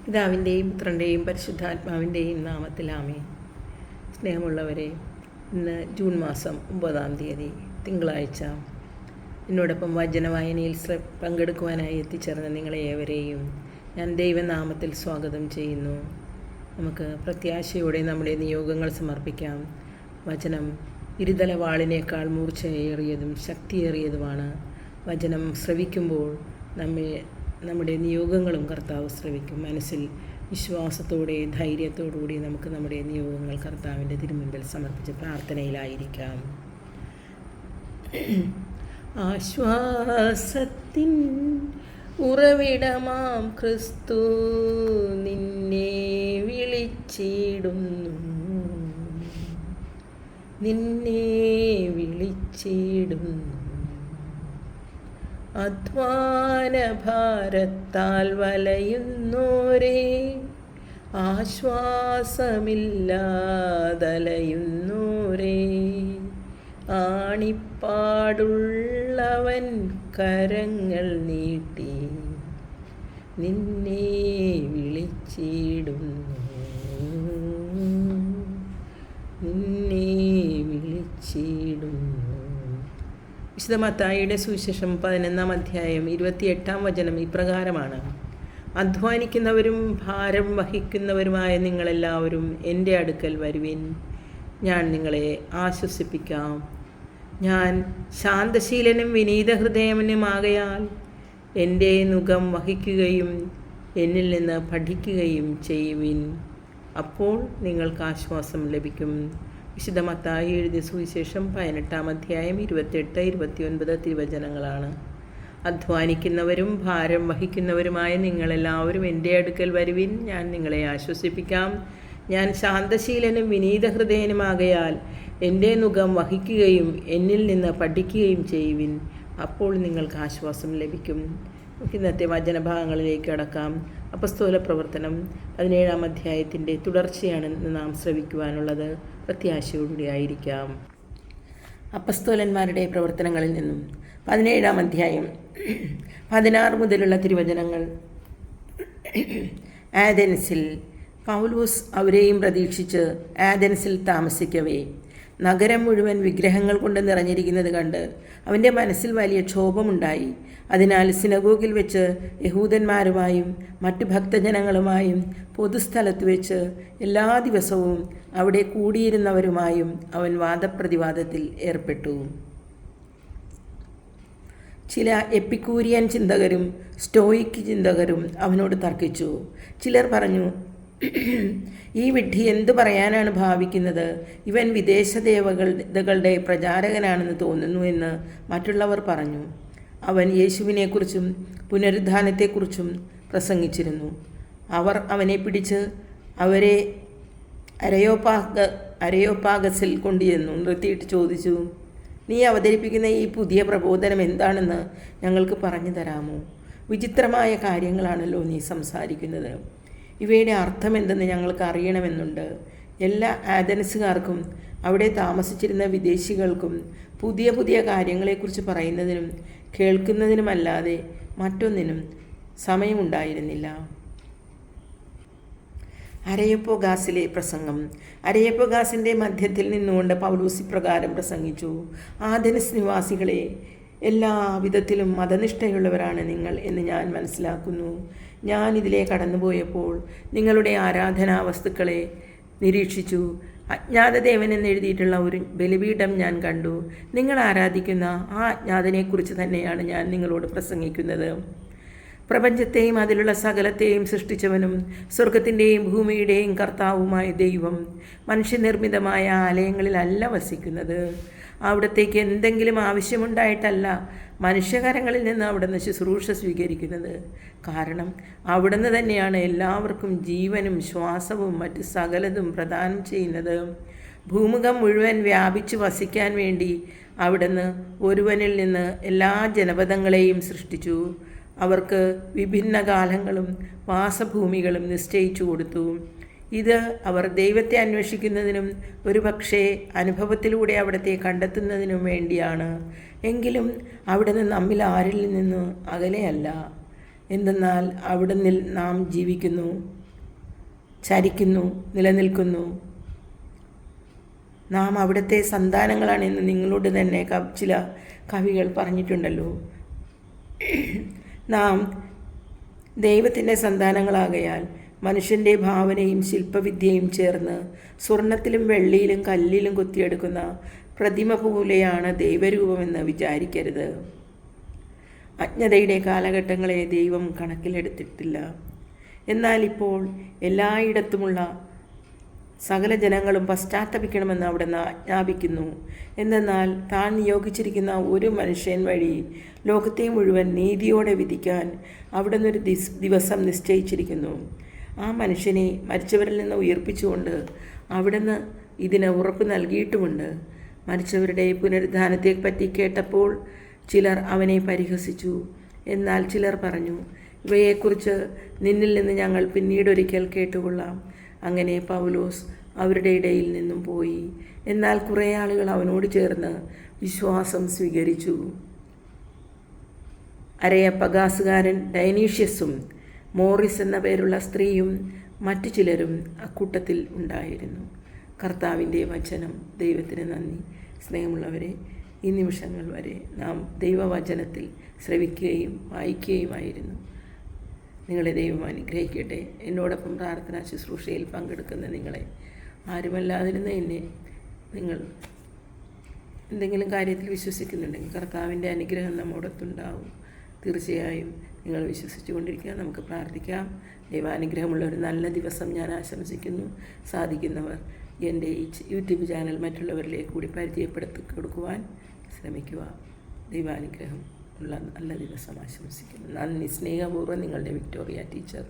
പിതാവിൻ്റെയും പുത്രൻ്റെയും പരിശുദ്ധാത്മാവിൻ്റെയും നാമത്തിൽ ആമേൻ. സ്നേഹമുള്ളവരെ, ഇന്ന് ജൂൺ മാസം 9-ാം തീയതി തിങ്കളാഴ്ച എന്നോടൊപ്പം വചനവായനയിൽ പങ്കെടുക്കുവാനായി എത്തിച്ചേർന്ന നിങ്ങളെ ഏവരെയും ഞാൻ ദൈവനാമത്തിൽ സ്വാഗതം ചെയ്യുന്നു. നമുക്ക് പ്രത്യാശയോടെ നമ്മുടെ നിയോഗങ്ങൾ സമർപ്പിക്കാം. വചനം ഇരുതല വാളിനേക്കാൾ മൂർച്ചയേറിയതും ശക്തിയേറിയതുമാണ്. വചനം ശ്രവിക്കുമ്പോൾ നമ്മുടെ നിയോഗങ്ങളും കർത്താവ് ശ്രവിക്കും. മനസ്സിൽ വിശ്വാസത്തോടെ ധൈര്യത്തോടുകൂടി നമുക്ക് നമ്മുടെ നിയോഗങ്ങൾ കർത്താവിൻ്റെ തിരുമുൻപിൽ സമർപ്പിച്ച് പ്രാർത്ഥനയിലായിരിക്കാം. ആശ്വാസത്തിൻ ഉറവിടമാം ക്രിസ്തു നിന്നെ വിളിച്ചിടുന്നു, നിന്നെ വിളിച്ചിടുന്നു. അധ്വാനഭാരത്താൽ വലയുന്നോരേ, ആശ്വാസമില്ലാതലയുന്നോരേ, ആണിപ്പാടുള്ളവൻ കരങ്ങൾ നീട്ടി നിന്നെ വിളിച്ചിടുന്നു, നിന്നെ വിളിച്ചിടുന്നു. വിശുദ്ധ മത്തായിയുടെ സുവിശേഷം 11-ാം അധ്യായം 28-ാം വചനം ഇപ്രകാരമാണ്: അധ്വാനിക്കുന്നവരും ഭാരം വഹിക്കുന്നവരുമായ നിങ്ങളെല്ലാവരും എൻ്റെ അടുക്കൽ വരുവിൻ, ഞാൻ നിങ്ങളെ ആശ്വസിപ്പിക്കാം. ഞാൻ ശാന്തശീലനും വിനീതഹൃദയനുമാകയാൽ എൻ്റെ നുകം വഹിക്കുകയും എന്നിൽ നിന്ന് പഠിക്കുകയും ചെയ്യുവിൻ, അപ്പോൾ നിങ്ങൾക്ക് ആശ്വാസം ലഭിക്കും. വിശുദ്ധ മത്തായി എഴുതിയ സുവിശേഷം 18-ാം അധ്യായം 28-29 തിരുവചനങ്ങളാണ്. അധ്വാനിക്കുന്നവരും ഭാരം വഹിക്കുന്നവരുമായ നിങ്ങളെല്ലാവരും എൻ്റെ അടുക്കൽ വരുവിൻ, ഞാൻ നിങ്ങളെ ആശ്വസിപ്പിക്കാം. ഞാൻ ശാന്തശീലനും വിനീതഹൃദയനുമാകയാൽ എൻ്റെ നുകം വഹിക്കുകയും എന്നിൽ നിന്ന് പഠിക്കുകയും ചെയ്യുവിൻ, അപ്പോൾ നിങ്ങൾക്ക് ആശ്വാസം ലഭിക്കും. ഇന്നത്തെ വചനഭാഗങ്ങളിലേക്ക് കടക്കാം. അപ്പസ്തോല പ്രവർത്തനം 17-ാം അധ്യായത്തിൻ്റെ തുടർച്ചയാണ് നാം ശ്രവിക്കുവാനുള്ളത്. പ്രത്യാശയോടുകൂടി ആയിരിക്കാം. അപ്പസ്തോലന്മാരുടെ പ്രവർത്തനങ്ങളിൽ നിന്നും 17-ാം അധ്യായം 16 മുതലുള്ള തിരുവചനങ്ങൾ. ആഥൻസിൽ പൗലോസ് അവരെയും പ്രതീക്ഷിച്ച് ആഥൻസിൽ താമസിക്കവേ നഗരം മുഴുവൻ വിഗ്രഹങ്ങൾ കൊണ്ട് നിറഞ്ഞിരിക്കുന്നത് കണ്ട് അവൻ്റെ മനസ്സിൽ വലിയ ക്ഷോഭമുണ്ടായി. അതിനാൽ സിനഗോഗിൽ വെച്ച് യഹൂദന്മാരുമായും മറ്റു ഭക്തജനങ്ങളുമായും പൊതുസ്ഥലത്ത് വെച്ച് എല്ലാ ദിവസവും അവിടെ കൂടിയിരുന്നവരുമായും അവൻ വാദപ്രതിവാദത്തിൽ ഏർപ്പെട്ടു. ചില എപ്പിക്കൂരിയൻ ചിന്തകരും സ്റ്റോയിക് ചിന്തകരും അവനോട് തർക്കിച്ചു. ചിലർ പറഞ്ഞു, ഈ വിഡ്ഢി എന്തു പറയാനാണ് ഭാവിക്കുന്നത്? ഇവൻ വിദേശ ദേവതകളുടെ പ്രചാരകനാണെന്ന് തോന്നുന്നു എന്ന് മറ്റുള്ളവർ പറഞ്ഞു. അവൻ യേശുവിനെക്കുറിച്ചും പുനരുദ്ധാനത്തെക്കുറിച്ചും പ്രസംഗിച്ചിരുന്നു. അവർ അവനെ പിടിച്ച് അവരെ അരയോപ്പാഗസിൽ കൊണ്ടുചെന്നു നിർത്തിയിട്ട് ചോദിച്ചു, നീ അവതരിപ്പിക്കുന്ന ഈ പുതിയ പ്രബോധനം എന്താണെന്ന് ഞങ്ങൾക്ക് പറഞ്ഞു തരാമോ? വിചിത്രമായ കാര്യങ്ങളാണല്ലോ നീ സംസാരിക്കുന്നത്. ഇവയുടെ അർത്ഥം എന്തെന്ന് ഞങ്ങൾക്ക് അറിയണമെന്നുണ്ട്. എല്ലാ ആഥൻസുകാർക്കും അവിടെ താമസിച്ചിരുന്ന വിദേശികൾക്കും പുതിയ പുതിയ കാര്യങ്ങളെക്കുറിച്ച് പറയുന്നതിനും കേൾക്കുന്നതിനുമല്ലാതെ മറ്റൊന്നിനും സമയമുണ്ടായിരുന്നില്ല. അരയോപ്പാഗസിലെ പ്രസംഗം. അരയോപ്പാഗസിൻ്റെ മധ്യത്തിൽ നിന്നുകൊണ്ട് പൗലോസ് ഇപ്രകാരം പ്രസംഗിച്ചു: ആഥൻസ് നിവാസികളെ, എല്ലാ വിധത്തിലും മതനിഷ്ഠയുള്ളവരാണ് നിങ്ങൾ എന്ന് ഞാൻ മനസ്സിലാക്കുന്നു. ഞാൻ ഇതിലെ കടന്നുപോയപ്പോൾ നിങ്ങളുടെ ആരാധനാ വസ്തുക്കളെ നിരീക്ഷിച്ചു. അജ്ഞാതദേവൻ എന്നെഴുതിയിട്ടുള്ള ഒരു ബലിപീഠം ഞാൻ കണ്ടു. നിങ്ങൾ ആരാധിക്കുന്ന ആ അജ്ഞാതനെക്കുറിച്ച് തന്നെയാണ് ഞാൻ നിങ്ങളോട് പ്രസംഗിക്കുന്നത്. പ്രപഞ്ചത്തെയും അതിലുള്ള സകലത്തെയും സൃഷ്ടിച്ചവനും സ്വർഗത്തിൻ്റെയും ഭൂമിയുടെയും കർത്താവുമായ ദൈവം മനുഷ്യനിർമ്മിതമായ ആലയങ്ങളിലല്ല വസിക്കുന്നത്. അവിടത്തേക്ക് എന്തെങ്കിലും ആവശ്യമുണ്ടായിട്ടല്ല മനുഷ്യകരങ്ങളിൽ നിന്ന് അവിടുന്ന് ശുശ്രൂഷ സ്വീകരിക്കുന്നത്. കാരണം അവിടുന്ന് തന്നെയാണ് എല്ലാവർക്കും ജീവനും ശ്വാസവും മറ്റ് സകലതും പ്രദാനം ചെയ്യുന്നത്. ഭൂമുഖം മുഴുവൻ വ്യാപിച്ചു വസിക്കാൻ വേണ്ടി അവിടുന്ന് ഒരുവനിൽ നിന്ന് എല്ലാ ജനപദങ്ങളെയും സൃഷ്ടിച്ചു. അവർക്ക് വിഭിന്ന കാലങ്ങളും വാസഭൂമികളും നിശ്ചയിച്ചു കൊടുത്തു. ഇത് അവർ ദൈവത്തെ അന്വേഷിക്കുന്നതിനും ഒരുപക്ഷേ അനുഭവത്തിലൂടെ അവിടത്തെ കണ്ടെത്തുന്നതിനും വേണ്ടിയാണ്. എങ്കിലും അവിടുന്ന് നമ്മിൽ ആരിൽ നിന്നും അകലെയല്ല. എന്തെന്നാൽ അവിടുന്നിൽ നാം ജീവിക്കുന്നു, ചരിക്കുന്നു, നിലനിൽക്കുന്നു. നാം അവിടുത്തെ സന്താനങ്ങളാണെന്ന് നിങ്ങളോട് തന്നെ ചില കവികൾ പറഞ്ഞിട്ടുണ്ടല്ലോ. നാം ദൈവത്തിൻ്റെ സന്താനങ്ങളാകയാൽ മനുഷ്യൻ്റെ ഭാവനയും ശില്പവിദ്യയും ചേർന്ന് സ്വർണത്തിലും വെള്ളിയിലും കല്ലിലും കൊത്തിയെടുക്കുന്ന പ്രതിമ പോലെയാണ് ദൈവരൂപമെന്ന് വിചാരിക്കരുത്. അജ്ഞതയുടെ കാലഘട്ടങ്ങളെ ദൈവം കണക്കിലെടുത്തിട്ടില്ല. എന്നാൽ ഇപ്പോൾ എല്ലായിടത്തുമുള്ള സകല ജനങ്ങളും പശ്ചാത്തപിക്കണമെന്ന് അവിടുന്ന് ആജ്ഞാപിക്കുന്നു. എന്തെന്നാൽ താൻ നിയോഗിച്ചിരിക്കുന്ന ഒരു മനുഷ്യൻ വഴി ലോകത്തെ മുഴുവൻ നീതിയോടെ വിധിക്കാൻ അവിടുന്ന് ഒരു ദിവസം നിശ്ചയിച്ചിരിക്കുന്നു. ആ മനുഷ്യനെ മരിച്ചവരിൽ നിന്ന് ഉയർപ്പിച്ചുകൊണ്ട് അവിടുന്ന് ഇതിന് ഉറപ്പ് നൽകിയിട്ടുമുണ്ട്. മരിച്ചവരുടെ പുനരുദ്ധാനത്തെപ്പറ്റി കേട്ടപ്പോൾ ചിലർ അവനെ പരിഹസിച്ചു. എന്നാൽ ചിലർ പറഞ്ഞു, ഇവയെക്കുറിച്ച് നിന്നിൽ നിന്ന് ഞങ്ങൾ പിന്നീടൊരിക്കൽ കേട്ടുകൊള്ളാം. അങ്ങനെ പൗലോസ് അവരുടെ ഇടയിൽ നിന്നും പോയി. എന്നാൽ കുറേ ആളുകൾ അവനോട് ചേർന്ന് വിശ്വാസം സ്വീകരിച്ചു. അരയപ്പഗാസുകാരൻ ഡൈനീഷ്യസും മോറിസ് എന്ന പേരുള്ള സ്ത്രീയും മറ്റു ചിലരും അക്കൂട്ടത്തിൽ ഉണ്ടായിരുന്നു. കർത്താവിൻ്റെ വചനം. ദൈവത്തിന് നന്ദി. സ്നേഹമുള്ളവരെ, ഈ നിമിഷങ്ങൾ വരെ നാം ദൈവവചനത്തിൽ ശ്രവിക്കുകയും വായിക്കുകയുമായിരുന്നു. നിങ്ങളെ ദൈവം അനുഗ്രഹിക്കട്ടെ. എന്നോടൊപ്പം പ്രാർത്ഥനാ ശുശ്രൂഷയിൽ പങ്കെടുക്കുന്ന നിങ്ങളെ, ആരുമല്ലാതിരുന്ന എന്നെ, നിങ്ങൾ എന്തെങ്കിലും കാര്യത്തിൽ വിശ്വസിക്കുന്നുണ്ടെങ്കിൽ കർത്താവിൻ്റെ അനുഗ്രഹം നമ്മോടൊത്തുണ്ടാവും. തീർച്ചയായും നിങ്ങൾ വിശ്വസിച്ചു കൊണ്ടിരിക്കുക. നമുക്ക് പ്രാർത്ഥിക്കാം. ദൈവാനുഗ്രഹമുള്ള ഒരു നല്ല ദിവസം ഞാൻ ആശംസിക്കുന്നു. സാധിക്കുന്നവർ എൻ്റെ ഈ യൂട്യൂബ് ചാനൽ മറ്റുള്ളവരിലേക്ക് കൂടി പരിചയപ്പെടുത്തി കൊടുക്കുവാൻ ശ്രമിക്കുക. ദൈവാനുഗ്രഹം ഉള്ള നല്ല ദിവസം ആശംസിക്കുന്നു. നന്ദി. സ്നേഹപൂർവ്വം നിങ്ങളുടെ വിക്ടോറിയ ടീച്ചർ.